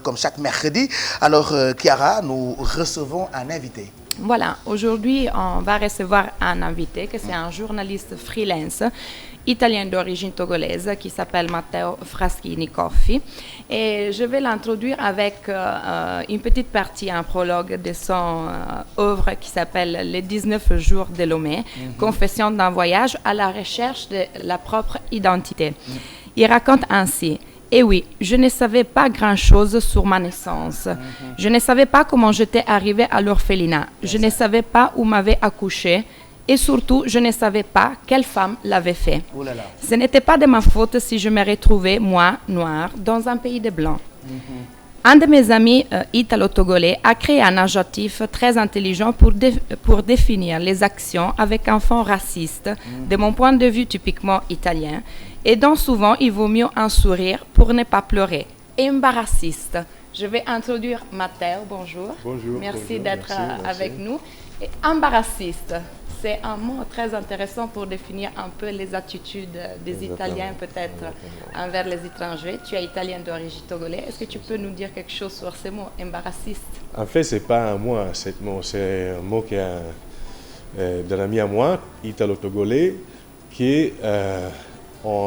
comme chaque mercredi. Alors, Chiara, nous recevons un invité. Voilà, aujourd'hui, on va recevoir un invité, que c'est un journaliste freelance italien d'origine togolaise qui s'appelle Matteo Fraschini Coffi. Et je vais l'introduire avec une petite partie, un prologue de son œuvre qui s'appelle Les 19 jours de Lomé, Confession d'un voyage à la recherche de la propre identité. Il raconte ainsi: et oui, je ne savais pas grand-chose sur ma naissance. Je ne savais pas comment j'étais arrivée à l'orphelinat. Je ne savais pas où m'avait accouché. Et surtout, je ne savais pas quelle femme l'avait fait. Ce n'était pas de ma faute si je me retrouvais, moi, noire, dans un pays de blancs. Un de mes amis italo-togolais a créé un adjectif très intelligent pour définir les actions avec un fond raciste, de mon point de vue typiquement italien, et dont souvent il vaut mieux un sourire pour ne pas pleurer. Embarrassiste. Je vais introduire Matteo, bonjour. Bonjour. Merci d'être avec nous. Et embarrassiste, c'est un mot très intéressant pour définir un peu les attitudes des Italiens peut-être envers les étrangers. Tu es italien d'origine togolaise. Est-ce que tu peux nous dire quelque chose sur ces mots, embarrassiste? En fait, ce n'est pas un mot, c'est un mot qui est d'un ami à moi, italo-togolais, qui est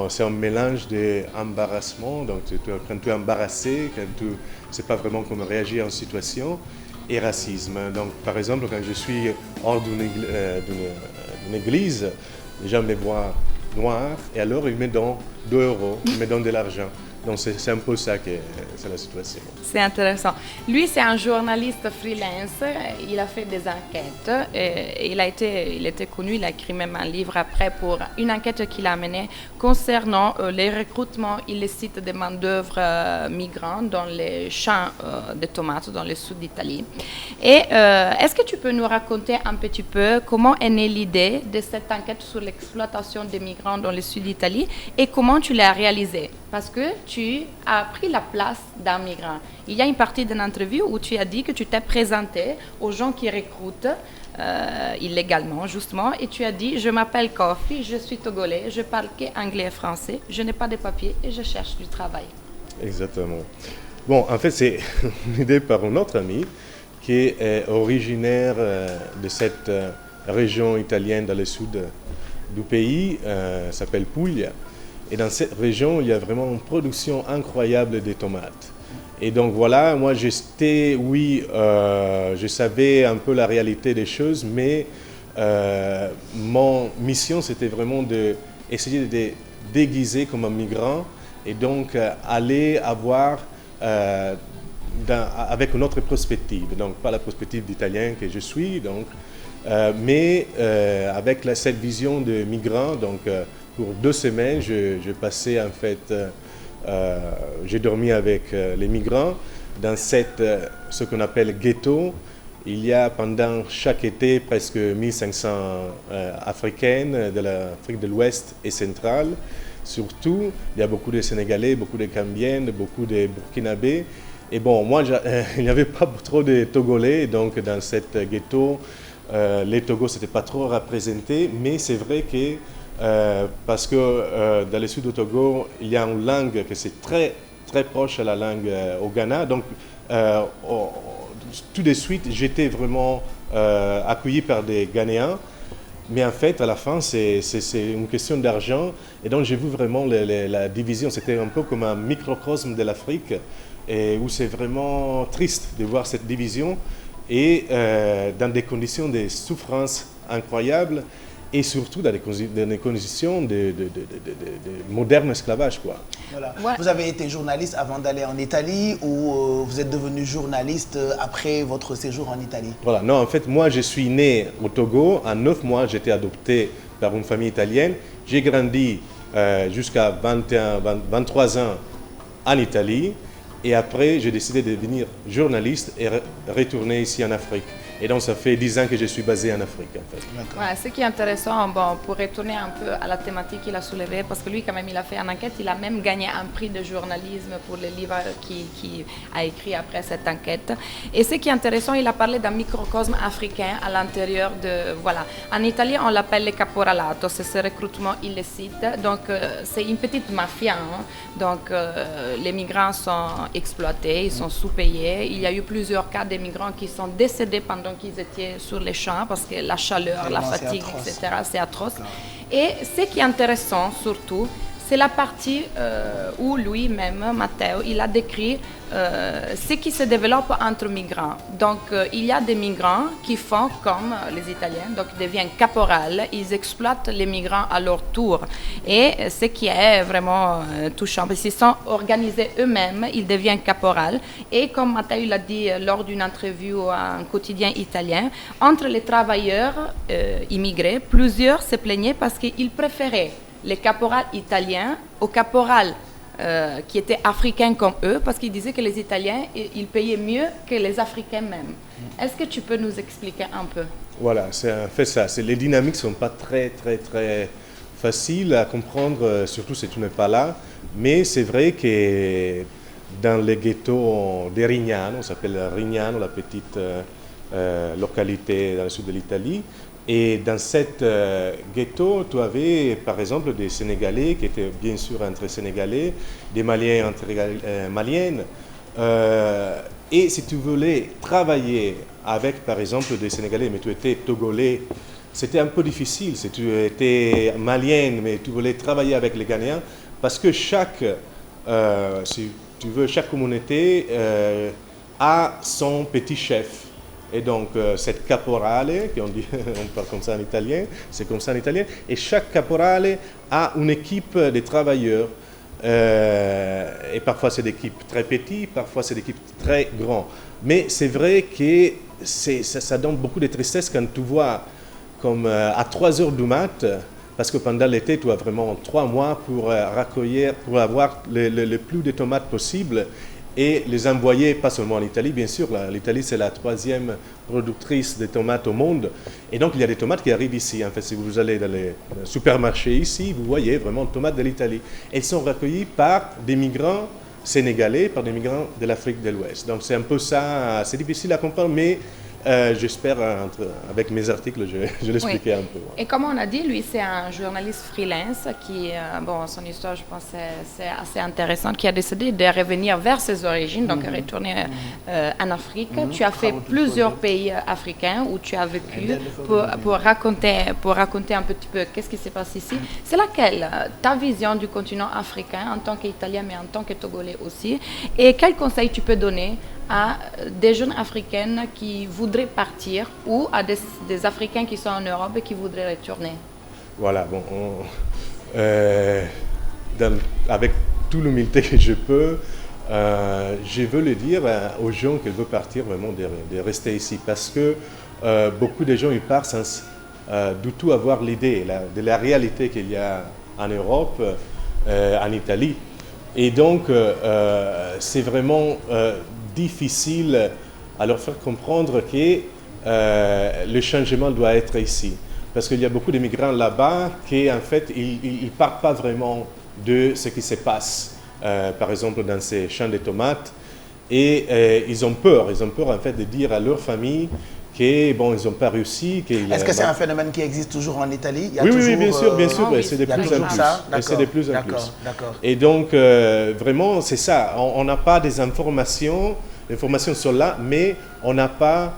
c'est un mélange d'embarrassement, donc quand tu es embarrassé, quand tu ne sais pas vraiment comment réagir en situation, et racisme. Donc, par exemple, quand je suis hors d'une église, les gens me voient noir, et alors ils me donnent 2 euros, ils me donnent de l'argent. Donc, c'est un peu ça que c'est la situation. C'est intéressant. Lui, c'est un journaliste freelance. Il a fait des enquêtes. Et il était connu, il a écrit même un livre après pour une enquête qu'il a menée concernant les recrutements illicites de main-d'œuvre migrants dans les champs de tomates dans le sud d'Italie. Et est-ce que tu peux nous raconter un petit peu comment est née l'idée de cette enquête sur l'exploitation des migrants dans le sud d'Italie et comment tu l'as réalisée? Parce que tu as pris la place d'un migrant. Il y a une partie d'une interview où tu as dit que tu t'es présenté aux gens qui recrutent illégalement, justement, et tu as dit: je m'appelle Coffi, je suis togolais, je parle qu'anglais et français, je n'ai pas de papiers et je cherche du travail. Exactement. Bon, en fait, c'est une idée par un autre ami qui est originaire de cette région italienne dans le sud du pays, s'appelle Puglia. Et dans cette région, il y a vraiment une production incroyable de tomates. Et donc voilà, moi je savais un peu la réalité des choses, mais mon mission c'était vraiment d'essayer de déguiser comme un migrant et donc aller avoir avec une autre perspective, donc pas la perspective d'italien que je suis, donc, mais avec cette vision de migrant. Donc, pour 2 semaines, je passais en fait, j'ai dormi avec les migrants dans ce qu'on appelle ghetto. Il y a pendant chaque été presque 1500 Africaines de l'Afrique de l'Ouest et centrale. Surtout, il y a beaucoup de Sénégalais, beaucoup de Gambiennes, beaucoup de Burkinabés. Et bon, moi, il n'y avait pas trop de Togolais, donc dans cette ghetto, les Togos, c'était pas trop représenté, mais c'est vrai que parce que dans le sud du Togo, il y a une langue que c'est très, très proche à la langue au Ghana. Donc, tout de suite, j'étais vraiment accueilli par des Ghanéens. Mais en fait, à la fin, c'est une question d'argent. Et donc, j'ai vu vraiment la division. C'était un peu comme un microcosme de l'Afrique, où c'est vraiment triste de voir cette division. Et dans des conditions de souffrance incroyables. Et surtout dans des conditions de moderne esclavage, quoi. Voilà. Ouais. Vous avez été journaliste avant d'aller en Italie ou vous êtes devenu journaliste après votre séjour en Italie? Voilà, non, en fait, moi, je suis né au Togo. À 9 mois, j'ai été adopté par une famille italienne. J'ai grandi jusqu'à 23 ans en Italie. Et après, j'ai décidé de devenir journaliste et retourner ici en Afrique. Et donc, ça fait 10 ans que je suis basé en Afrique, en fait. Ouais, ce qui est intéressant, bon, pour retourner un peu à la thématique qu'il a soulevée, parce que lui, quand même, il a fait une enquête, il a même gagné un prix de journalisme pour le livre qu'il a écrit après cette enquête. Et ce qui est intéressant, il a parlé d'un microcosme africain à l'intérieur de... Voilà. En italien, on l'appelle le caporalato, c'est ce recrutement illicite. Donc, c'est une petite mafia. Hein. Donc, les migrants sont exploités, ils sont sous-payés. Il y a eu plusieurs cas de migrants qui sont décédés pendant qu'ils étaient sur les champs parce que la chaleur, la fatigue, etc., c'est atroce. Et ce qui est intéressant surtout, c'est la partie où lui-même, Matteo, il a décrit ce qui se développe entre migrants. Donc, il y a des migrants qui font comme les Italiens, donc ils deviennent caporales, ils exploitent les migrants à leur tour. Et ce qui est vraiment touchant, parce qu'ils sont organisés eux-mêmes, ils deviennent caporales. Et comme Matteo l'a dit lors d'une interview à un quotidien italien, entre les travailleurs immigrés, plusieurs se plaignaient parce qu'ils préféraient les caporales italiens aux caporales qui étaient africains comme eux, parce qu'ils disaient que les Italiens, ils payaient mieux que les Africains même. Est-ce que tu peux nous expliquer un peu? Voilà, c'est en fait ça. Les dynamiques ne sont pas très faciles à comprendre, surtout si tu n'es pas là. Mais c'est vrai que dans les ghettos de Rignano, on s'appelle Rignano, la petite localité dans le sud de l'Italie. Et dans cette ghetto, tu avais par exemple des Sénégalais qui étaient bien sûr entre Sénégalais, des Maliens entre Maliennes. Et si tu voulais travailler avec par exemple des Sénégalais, mais tu étais Togolais, c'était un peu difficile. Si tu étais Malienne, mais tu voulais travailler avec les Ghanéens, parce que chaque communauté a son petit chef. Et donc, cette caporale, on parle comme ça en italien, c'est comme ça en italien, et chaque caporale a une équipe de travailleurs. Et parfois, c'est des équipes très petites, parfois, c'est des équipes très grandes. Mais c'est vrai que ça donne beaucoup de tristesse quand tu vois, comme à 3 heures du mat', parce que pendant l'été, tu as vraiment 3 mois pour recueillir, pour avoir le plus de tomates possible. Et les envoyer, pas seulement en Italie, bien sûr, l'Italie c'est la 3e productrice de tomates au monde, et donc il y a des tomates qui arrivent ici. En fait, si vous allez dans les supermarchés ici, vous voyez vraiment des tomates de l'Italie. Elles sont recueillies par des migrants sénégalais, par des migrants de l'Afrique de l'Ouest. Donc c'est un peu ça, c'est difficile à comprendre, mais j'espère, avec mes articles, je l'expliquer un peu. Et comme on a dit, lui, c'est un journaliste freelance qui, bon, son histoire, je pense, c'est assez intéressante, qui a décidé de revenir vers ses origines, donc retourner en Afrique. Tu as fait plusieurs pays africains où tu as vécu pour raconter un petit peu qu'est-ce qui se passe ici. C'est laquelle ta vision du continent africain en tant qu'Italien, mais en tant que Togolais aussi, et quels conseils tu peux donner à des jeunes africaines qui voudraient partir ou à des Africains qui sont en Europe et qui voudraient retourner? Voilà, bon, avec toute l'humilité que je peux, je veux le dire aux gens qui veulent partir vraiment de rester ici, parce que beaucoup de gens ils partent sans du tout avoir l'idée de la réalité qu'il y a en Europe, en Italie. Et donc, c'est vraiment difficile à leur faire comprendre que le changement doit être ici. Parce qu'il y a beaucoup de migrants là-bas qui, en fait, ils ne parlent pas vraiment de ce qui se passe, par exemple, dans ces champs de tomates. Et ils ont peur en fait de dire à leur famille que, bon, ils n'ont pas réussi. Est-ce que c'est un phénomène qui existe toujours en Italie? Il y a oui, toujours, oui, bien sûr, oui, c'est de plus en plus. C'est de plus en plus. D'accord. Et donc, vraiment, c'est ça. On n'a pas des informations, les informations sont là, mais on n'a pas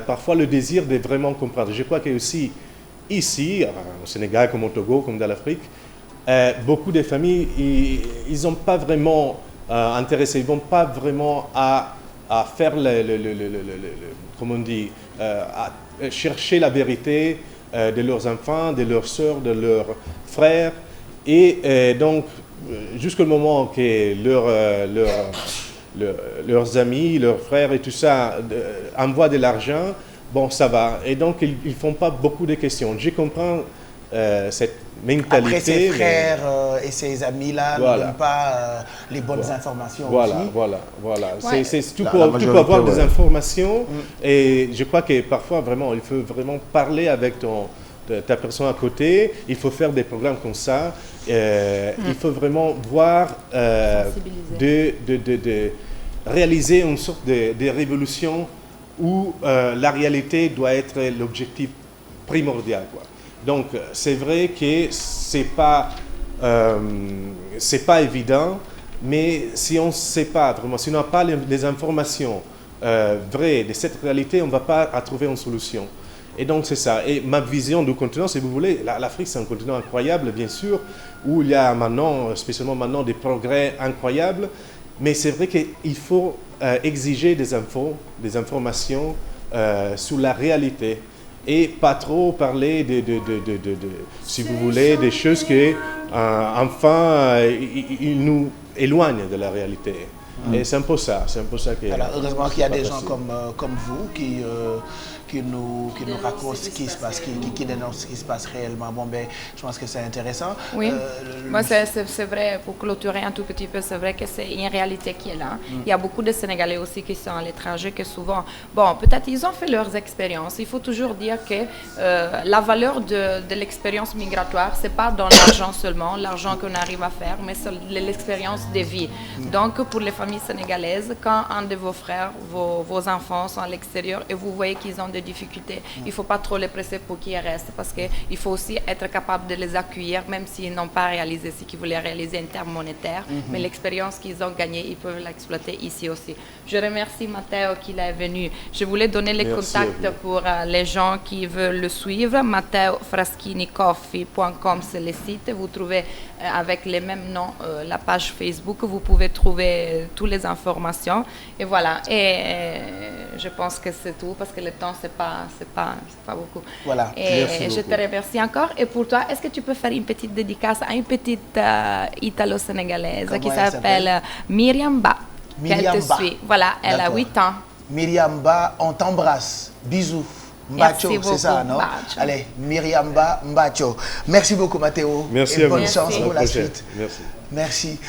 parfois le désir de vraiment comprendre. Je crois que aussi, ici, au Sénégal, comme au Togo, comme dans l'Afrique, beaucoup de familles, ils n'ont pas vraiment intéressé, ils ne vont pas vraiment à faire comment on dit, à chercher la vérité de leurs enfants, de leurs sœurs, de leurs frères. Et donc, jusqu'au moment que leurs amis, leurs frères et tout ça envoient de l'argent, bon, ça va. Et donc, ils ne font pas beaucoup de questions. Je comprends cette mentalité. Après, ses frères et ses amis-là ne donnent pas les bonnes informations aussi. Voilà. Ouais. Tu peux avoir des informations et je crois que parfois, vraiment, il faut vraiment parler avec ta personne à côté. Il faut faire des programmes comme ça. Il faut vraiment voir de réaliser une sorte de révolution où la réalité doit être l'objectif primordial, quoi. Donc, c'est vrai que c'est pas évident, mais si on ne sait pas vraiment, si on n'a pas les informations vraies de cette réalité, on ne va pas trouver une solution. Et donc, c'est ça. Et ma vision du continent, si vous voulez, l'Afrique, c'est un continent incroyable, bien sûr, où il y a maintenant, spécialement maintenant, des progrès incroyables. Mais c'est vrai qu'il faut exiger des informations sur la réalité. Et pas trop parler si vous voulez, des choses qui, enfin, ils nous éloignent de la réalité. Et c'est un peu ça que... Alors, heureusement qu'il y a des gens comme vous qui nous racontent ce qui se passe, qui dénoncent ce qui se passe réellement. Bon, ben, je pense que c'est intéressant. Oui, moi c'est vrai, pour clôturer un tout petit peu, c'est vrai que c'est une réalité qui est là. Il y a beaucoup de Sénégalais aussi qui sont à l'étranger, que souvent, bon, peut-être ils ont fait leurs expériences. Il faut toujours dire que la valeur de l'expérience migratoire, c'est pas dans l'argent seulement, l'argent qu'on arrive à faire, mais c'est l'expérience de vie. Donc, pour les familles sénégalaises, quand un de vos frères, vos enfants sont à l'extérieur et vous voyez qu'ils ont des difficultés, il ne faut pas trop les presser pour qu'ils restent, parce qu'il faut aussi être capable de les accueillir, même s'ils n'ont pas réalisé ce qu'ils voulaient réaliser en termes monétaires, mais l'expérience qu'ils ont gagnée, ils peuvent l'exploiter ici aussi. Je remercie Matteo qu'il est venu. Je voulais donner les contacts pour les gens qui veulent le suivre. MatteoFraschiniCoffee.com, c'est le site. Vous trouvez avec les mêmes noms la page Facebook. Vous pouvez trouver toutes les informations. Et voilà. Et je pense que c'est tout, parce que le temps, c'est pas beaucoup. Voilà. Et je te remercie encore. Et pour toi, est-ce que tu peux faire une petite dédicace à une petite italo-sénégalaise qui s'appelle Myriam Ba, qu'elle te suit. Voilà, elle a 8 ans. Myriam Ba, on t'embrasse. Bisous. Mbacho, c'est ça, non? Mbacho. Allez, Myriam Ba, Mbacho. Merci beaucoup, Matteo. Merci et à vous. Bonne chance pour la suite. Merci. Merci.